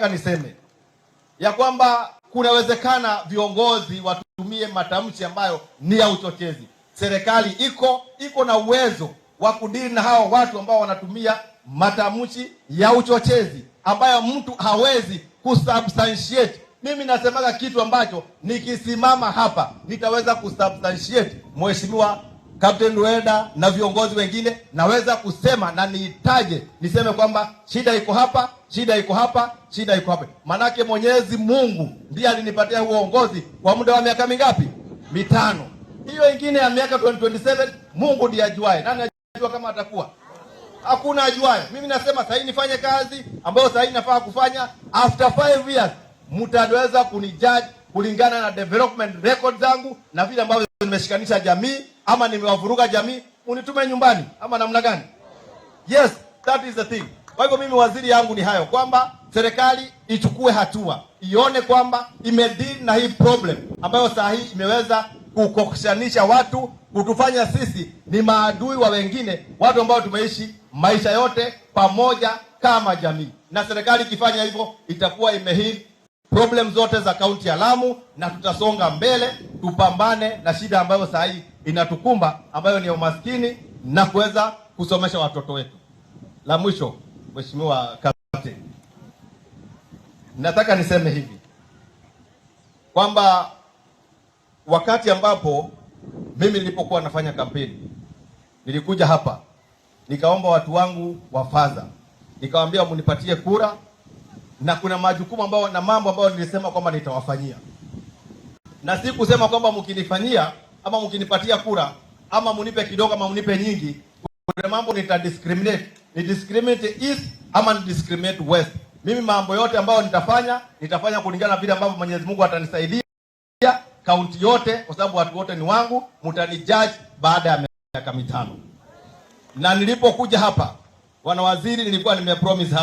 Niseme ya kwamba kunawezekana viongozi watumie matamshi ambayo ni ya uchochezi. Serikali iko na uwezo wa kudili na hao watu ambao wanatumia matamshi ya uchochezi ambayo mtu hawezi kusubstantiate. Mimi nasemaga kitu ambacho nikisimama hapa nitaweza kusubstantiate. Mheshimiwa Captain Luenda na viongozi wengine naweza kusema na niitaje, niseme kwamba shida iko hapa, shida iko hapa, shida iko hapa. Manake Mwenyezi Mungu ndiye alinipatia huo uongozi kwa muda wa miaka mingapi? 5. Hiyo ingine ya miaka 2027 Mungu ndiye ajuae. Nani anajua kama atakuwa? Hakuna ajuae. Mimi nasema sasa nifanye kazi ambayo sasa nafaa kufanya. After 5 years mtaweza kunijudge kulingana na development record zangu na vile ambavyo nimeshikanisha jamii ama nimewavuruga jamii, unitume nyumbani ama namna gani? Yes, that is the thing. Kwa hivyo mimi waziri yangu ni hayo, kwamba serikali ichukue hatua, ione kwamba imedeal na hii problem ambayo saa hii imeweza kukoshanisha watu, kutufanya sisi ni maadui wa wengine, watu ambao tumeishi maisha yote pamoja kama jamii. Na serikali ikifanya hivyo itakuwa imeheal problem zote za kaunti ya Lamu, na tutasonga mbele tupambane na shida ambayo saa hii inatukumba ambayo ni umaskini na kuweza kusomesha watoto wetu. La mwisho, Mheshimiwa Captain, nataka niseme hivi kwamba wakati ambapo mimi nilipokuwa nafanya kampeni, nilikuja hapa nikaomba watu wangu wa Faza, nikawaambia munipatie kura, na kuna majukumu ambayo na mambo ambayo nilisema kwamba nitawafanyia, na si kusema kwamba mkinifanyia ama mkinipatia kura ama munipe kidogo ama munipe nyingi, kuna mambo nitadiscriminate, ni discriminate east ama ni discriminate west. Mimi mambo yote ambayo nitafanya kulingana na vile ambavyo Mwenyezi Mungu atanisaidia kaunti yote, kwa sababu watu wote ni wangu. Mtanijudge baada ya miaka 5. Na nilipokuja hapa, wana waziri, nilikuwa nimepromise hapa